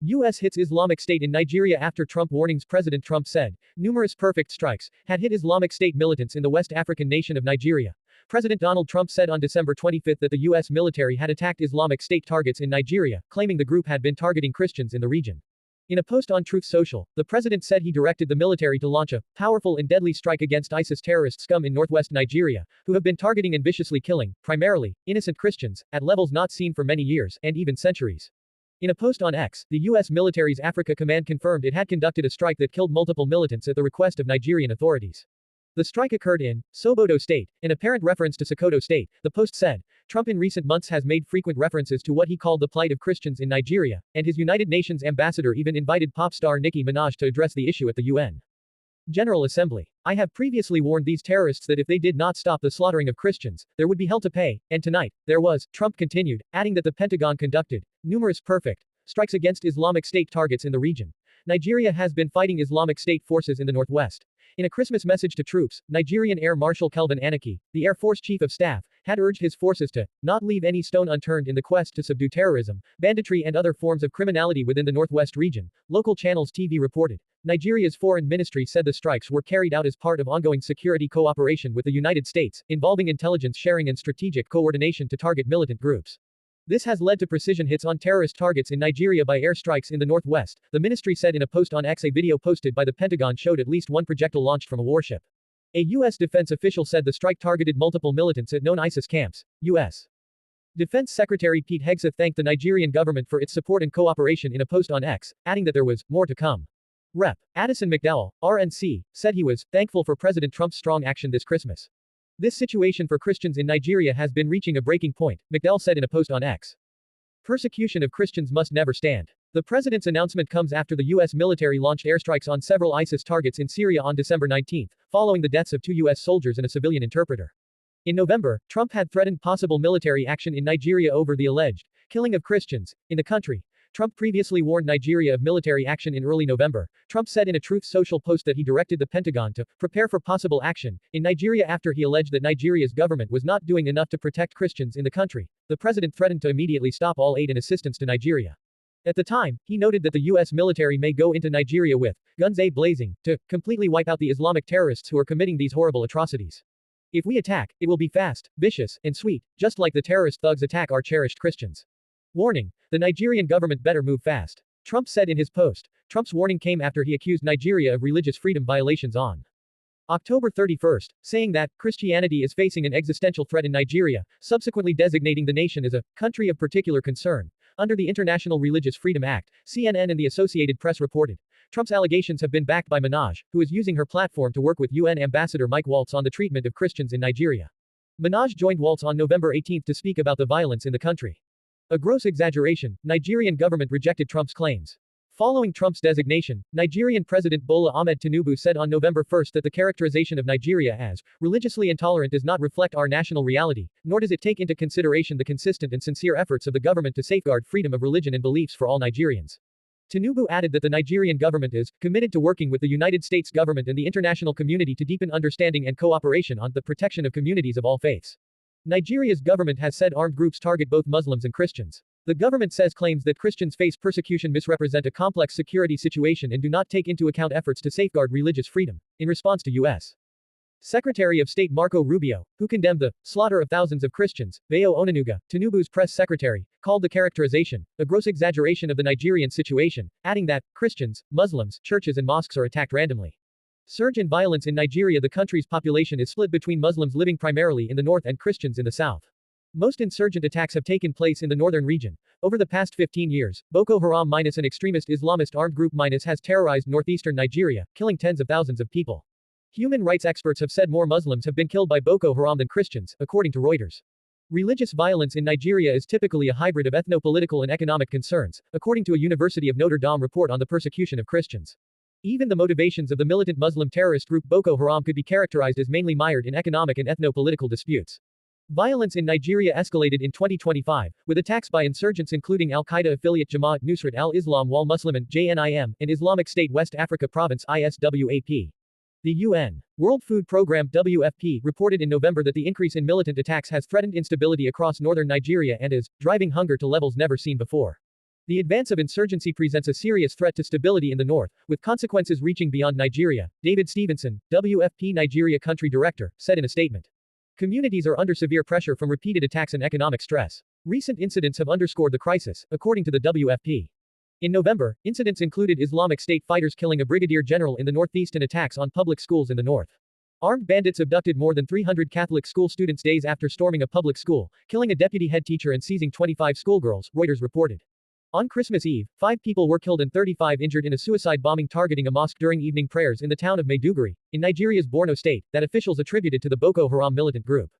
U.S. hits Islamic State in Nigeria after Trump warnings. President Trump said numerous perfect strikes had hit Islamic State militants in the West African nation of Nigeria. President Donald Trump said on December 25 that the U.S. military had attacked Islamic State targets in Nigeria, claiming the group had been targeting Christians in the region. In a post on Truth Social, the president said he directed the military to launch a powerful and deadly strike against ISIS terrorist scum in northwest Nigeria, who have been targeting and viciously killing, primarily, innocent Christians, at levels not seen for many years, and even centuries. In a post on X, the U.S. military's Africa Command confirmed it had conducted a strike that killed multiple militants at the request of Nigerian authorities. The strike occurred in Sobodo State, an apparent reference to Sokoto State, the post said. Trump in recent months has made frequent references to what he called the plight of Christians in Nigeria, and his United Nations ambassador even invited pop star Nicki Minaj to address the issue at the UN General Assembly. I have previously warned these terrorists that if they did not stop the slaughtering of Christians, there would be hell to pay, and tonight, there was, Trump continued, adding that the Pentagon conducted numerous perfect strikes against Islamic State targets in the region. Nigeria has been fighting Islamic State forces in the northwest. In a Christmas message to troops, Nigerian Air Marshal Kelvin Aniki, the Air Force Chief of Staff, had urged his forces to not leave any stone unturned in the quest to subdue terrorism, banditry and other forms of criminality within the northwest region, local channels TV reported. Nigeria's foreign ministry said the strikes were carried out as part of ongoing security cooperation with the United States, involving intelligence sharing and strategic coordination to target militant groups. This has led to precision hits on terrorist targets in Nigeria by airstrikes in the northwest, the ministry said in a post on X. A video posted by the Pentagon showed at least one projectile launched from a warship. A U.S. defense official said the strike targeted multiple militants at known ISIS camps. U.S. Defense Secretary Pete Hegseth thanked the Nigerian government for its support and cooperation in a post on X, adding that there was more to come. Rep. Addison McDowell, RNC, said he was thankful for President Trump's strong action this Christmas. This situation for Christians in Nigeria has been reaching a breaking point, McDowell said in a post on X. Persecution of Christians must never stand. The president's announcement comes after the U.S. military launched airstrikes on several ISIS targets in Syria on December 19, following the deaths of 2 U.S. soldiers and a civilian interpreter. In November, Trump had threatened possible military action in Nigeria over the alleged killing of Christians in the country. Trump previously warned Nigeria of military action in early November. Trump said in a Truth Social post that he directed the Pentagon to prepare for possible action in Nigeria after he alleged that Nigeria's government was not doing enough to protect Christians in the country. The president threatened to immediately stop all aid and assistance to Nigeria. At the time, he noted that the U.S. military may go into Nigeria with guns a-blazing to completely wipe out the Islamic terrorists who are committing these horrible atrocities. If we attack, it will be fast, vicious, and sweet, just like the terrorist thugs attack our cherished Christians. Warning: the Nigerian government better move fast. Trump said in his post. Trump's warning came after he accused Nigeria of religious freedom violations on October 31, saying that Christianity is facing an existential threat in Nigeria, subsequently designating the nation as a country of particular concern. Under the International Religious Freedom Act, CNN and the Associated Press reported. Trump's allegations have been backed by Minaj, who is using her platform to work with UN Ambassador Mike Waltz on the treatment of Christians in Nigeria. Minaj joined Waltz on November 18 to speak about the violence in the country. A gross exaggeration, Nigerian government rejected Trump's claims. Following Trump's designation, Nigerian President Bola Ahmed Tinubu said on November 1 that the characterization of Nigeria as religiously intolerant does not reflect our national reality, nor does it take into consideration the consistent and sincere efforts of the government to safeguard freedom of religion and beliefs for all Nigerians. Tinubu added that the Nigerian government is committed to working with the United States government and the international community to deepen understanding and cooperation on the protection of communities of all faiths. Nigeria's government has said armed groups target both Muslims and Christians. The government says claims that Christians face persecution misrepresent a complex security situation and do not take into account efforts to safeguard religious freedom. In response to U.S. Secretary of State Marco Rubio, who condemned the slaughter of thousands of Christians, Bayo Onanuga, Tinubu's press secretary, called the characterization a gross exaggeration of the Nigerian situation, adding that Christians, Muslims, churches and mosques are attacked randomly. Surge in violence in Nigeria. The country's population is split between Muslims living primarily in the north and Christians in the south. Most insurgent attacks have taken place in the northern region. Over the past 15 years, Boko Haram - an extremist Islamist armed group - has terrorized northeastern Nigeria, killing tens of thousands of people. Human rights experts have said more Muslims have been killed by Boko Haram than Christians, according to Reuters. Religious violence in Nigeria is typically a hybrid of ethno-political and economic concerns, according to a University of Notre Dame report on the persecution of Christians. Even the motivations of the militant Muslim terrorist group Boko Haram could be characterized as mainly mired in economic and ethno-political disputes. Violence in Nigeria escalated in 2025, with attacks by insurgents including Al-Qaeda affiliate Jamaat Nusrat al-Islam wal Muslimin (JNIM) and Islamic State West Africa Province (ISWAP). The UN World Food Programme (WFP) reported in November that the increase in militant attacks has threatened instability across northern Nigeria and is driving hunger to levels never seen before. The advance of insurgency presents a serious threat to stability in the north, with consequences reaching beyond Nigeria, David Stevenson, WFP Nigeria country director, said in a statement. Communities are under severe pressure from repeated attacks and economic stress. Recent incidents have underscored the crisis, according to the WFP. In November, incidents included Islamic State fighters killing a brigadier general in the northeast and attacks on public schools in the north. Armed bandits abducted more than 300 Catholic school students days after storming a public school, killing a deputy head teacher and seizing 25 schoolgirls, Reuters reported. On Christmas Eve, 5 people were killed and 35 injured in a suicide bombing targeting a mosque during evening prayers in the town of Maiduguri, in Nigeria's Borno state, that officials attributed to the Boko Haram militant group.